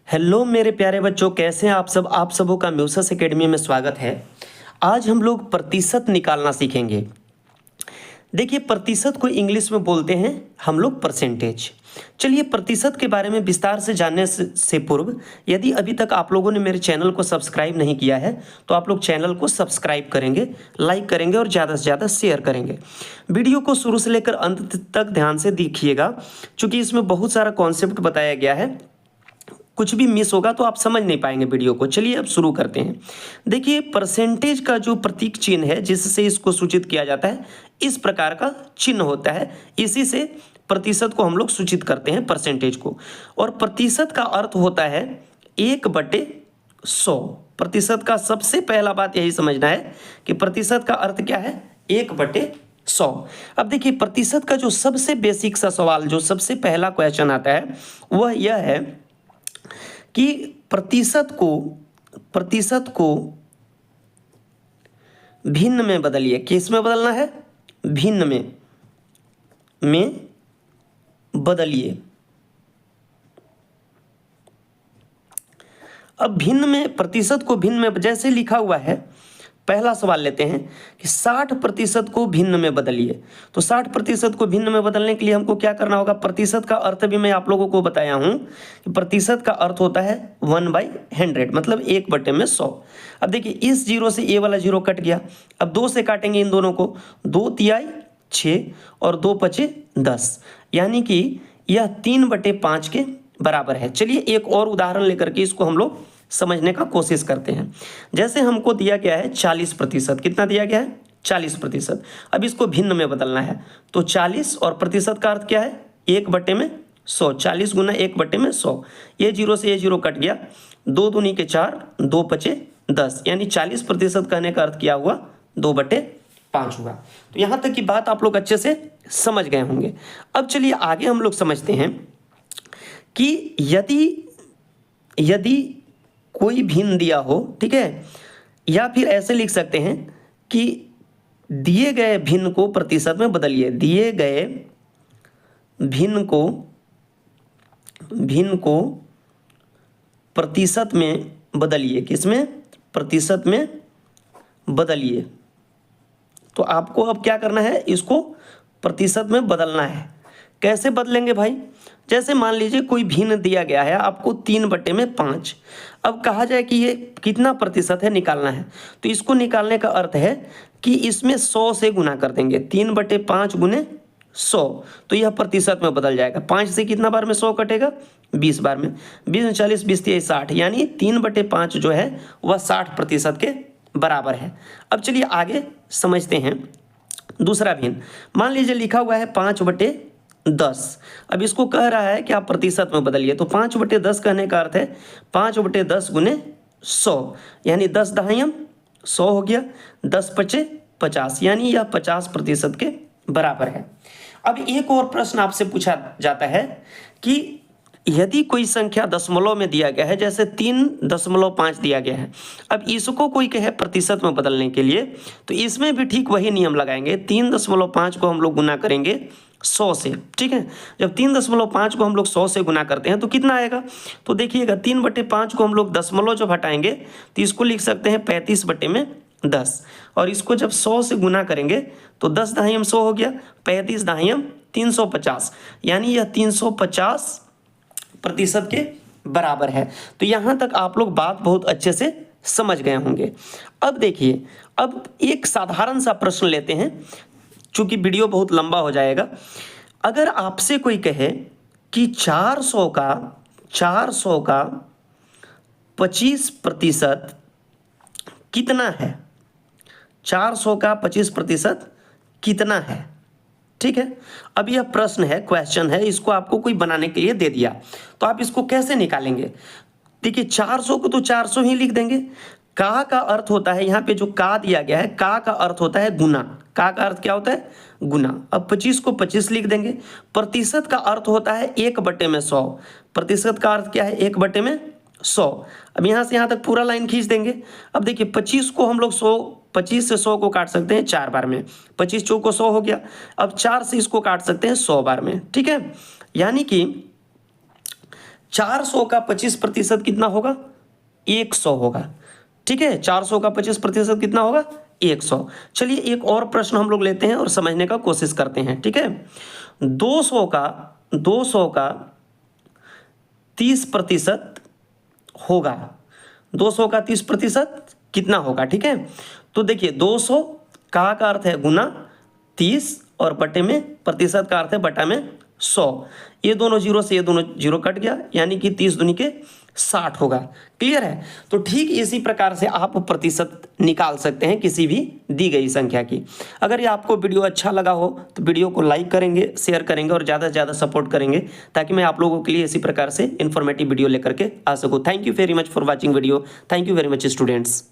Hello मेरे प्यारे बच्चों, कैसे हैं आप सब। आप सबों का म्यूसस एकेडमी में स्वागत है। आज हम लोग प्रतिशत निकालना सीखेंगे। देखिए, प्रतिशत को इंग्लिश में बोलते हैं हम लोग परसेंटेज। चलिए, प्रतिशत के बारे में विस्तार से जानने से पूर्व, यदि अभी तक आप लोगों ने मेरे चैनल को सब्सक्राइब नहीं किया है तो आप लोग चैनल को सब्सक्राइब करेंगे, लाइक करेंगे और ज़्यादा से ज़्यादा शेयर करेंगे। वीडियो को शुरू से लेकर अंत तक ध्यान से देखिएगा, क्योंकि इसमें बहुत सारा कॉन्सेप्ट बताया गया है। कुछ भी मिस होगा तो आप समझ नहीं पाएंगे वीडियो को। चलिए अब शुरू करते हैं। देखिए, परसेंटेज का जो प्रतीक चिन्ह है जिससे इसको सूचित किया जाता है, इस प्रकार का चिन्ह होता है। इसी से प्रतिशत को हम लोग सूचित करते हैं, परसेंटेज को। और प्रतिशत का अर्थ होता है 1/100। प्रतिशत का सबसे पहला बात यही समझना है कि प्रतिशत का अर्थ क्या है, 1/100। अब देखिए, प्रतिशत का जो सबसे बेसिक सा सवाल, जो सबसे पहला क्वेश्चन आता है, वह यह है कि प्रतिशत को भिन्न में बदलिए। किस में बदलना है? भिन्न में बदलिए। अब भिन्न में, प्रतिशत को भिन्न में जैसे लिखा हुआ है, पहला सवाल लेते हैं कि 60% को भिन्न में बदलिए। तो 60% को भिन्न में बदलने के लिए हमको क्या करना होगा? प्रतिशत का अर्थ भी मैं आप लोगों को बताया हूं कि प्रतिशत का अर्थ होता है 1/100, मतलब 1/100। अब देखिए, इस जीरो से ये वाला जीरो कट गया। अब 2 से काटेंगे इन दोनों को। 2 तिहाई 6 और 2 पचे 10, यानी कि यह 3/5 के बराबर है। चलिए एक और उदाहरण लेकर के इसको हम लोग समझने का कोशिश करते हैं। जैसे हमको दिया गया है 40%। कितना दिया गया है? 40%। अब इसको भिन्न में बदलना है तो 40 और प्रतिशत का अर्थ क्या है? 1/100। 40 गुना 1/100। ये जीरो से ये जीरो कट गया। 2 दूनी के 4, 2 पचे 10, यानी 40% कहने का अर्थ क्या हुआ? 2/5 हुआ। तो यहाँ तक की बात आप लोग अच्छे से समझ गए होंगे। अब चलिए आगे हम लोग समझते हैं कि यदि कोई भिन्न दिया हो, ठीक है, या फिर ऐसे लिख सकते हैं कि दिए गए भिन्न को प्रतिशत में बदलिए। दिए गए भिन्न को प्रतिशत में बदलिए। किसमें? प्रतिशत में बदलिए। तो आपको अब क्या करना है? इसको प्रतिशत में बदलना है। कैसे बदलेंगे भाई? जैसे मान लीजिए कोई भिन्न दिया गया है आपको 3/5। अब कहा जाए कि ये कितना प्रतिशत है, निकालना है। तो इसको निकालने का अर्थ है कि इसमें 100 से गुना कर देंगे। 3/5 गुने 100, तो यह प्रतिशत में बदल जाएगा। 5 से कितना बार में 100 कटेगा? 20 बार में। 20 में 40, 20 तिहाई 60, यानी 3/5 जो है वह 60% के बराबर है। अब चलिए आगे समझते हैं दूसरा भिन्न। मान लीजिए लिखा हुआ है 5/10। अब इसको कह रहा है कि आप प्रतिशत में बदलिए। तो 5/10 कहने का अर्थ है 5/10 गुने 100, यानी 10 दहाइम 100 हो गया। 10 पचे 50, यानी यह 50% के बराबर है। अब एक और प्रश्न आपसे पूछा जाता है कि यदि कोई संख्या दशमलव में दिया गया है, जैसे 3.5 दिया गया है, अब इसको कोई कहे प्रतिशत में बदलने के लिए, तो इसमें भी ठीक वही नियम लगाएंगे। 3.5 को हम लोग गुना करेंगे 100 से, ठीक है। जब 3.5 को हम लोग 100 से गुना करते हैं तो कितना आएगा? तो देखिएगा, 3/5 को हम लोग दशमलव जब हटाएंगे तो इसको लिख सकते हैं 35/10, और इसको जब 100 से गुना करेंगे तो 10 दहाइम 100 हो गया, 35 दहाइम 350, यानी यह 350% के बराबर है। तो यहाँ तक आप लोग बात बहुत अच्छे से समझ गए होंगे। अब देखिए, अब एक साधारण सा प्रश्न लेते हैं, चूंकि वीडियो बहुत लंबा हो जाएगा। अगर आपसे कोई कहे कि 400 का 25% कितना है? 400 का 25% कितना है? ठीक है। अब यह प्रश्न है, क्वेश्चन है, इसको आपको कोई बनाने के लिए दे दिया, तो आप इसको कैसे निकालेंगे? देखिए, 400 को तो 400 ही लिख देंगे। का अर्थ होता है, यहाँ पे जो का दिया गया है, का अर्थ होता है गुना। का अर्थ क्या होता है? गुना। अब 25 को 25 लिख देंगे। प्रतिशत का अर्थ होता है 1/100। प्रतिशत का अर्थ क्या है? 1/100। अब यहाँ से यहाँ तक पूरा लाइन खींच देंगे। अब देखिए, 25 को हम लोग 25 से 100 को काट सकते हैं 4 बार में। 25 चौको 100 हो गया। अब 4 से इसको काट सकते हैं 100 बार में, ठीक है। यानी कि 400 का 25% कितना होगा? 100 होगा। ठीक है, 400 का 25% कितना होगा? 100। चलिए एक और प्रश्न हम लोग लेते हैं और समझने का कोशिश करते हैं। ठीक है, 200 का 30% होगा। 200 का 30% कितना होगा? ठीक है, तो देखिए 200 का अर्थ है गुना 30 और बटे में प्रतिशत का अर्थ है बटा में 100। ये दोनों जीरो से ये दोनों जीरो कट गया, यानी कि 30 दूनी के 60 होगा। क्लियर है? तो ठीक इसी प्रकार से आप प्रतिशत निकाल सकते हैं किसी भी दी गई संख्या की। अगर ये आपको वीडियो अच्छा लगा हो तो वीडियो को लाइक करेंगे, शेयर करेंगे और ज़्यादा से ज़्यादा सपोर्ट करेंगे, ताकि मैं आप लोगों के लिए इसी प्रकार से इन्फॉर्मेटिव वीडियो लेकर के आ सकूँ। Thank you very much for watching video. Thank you very much students.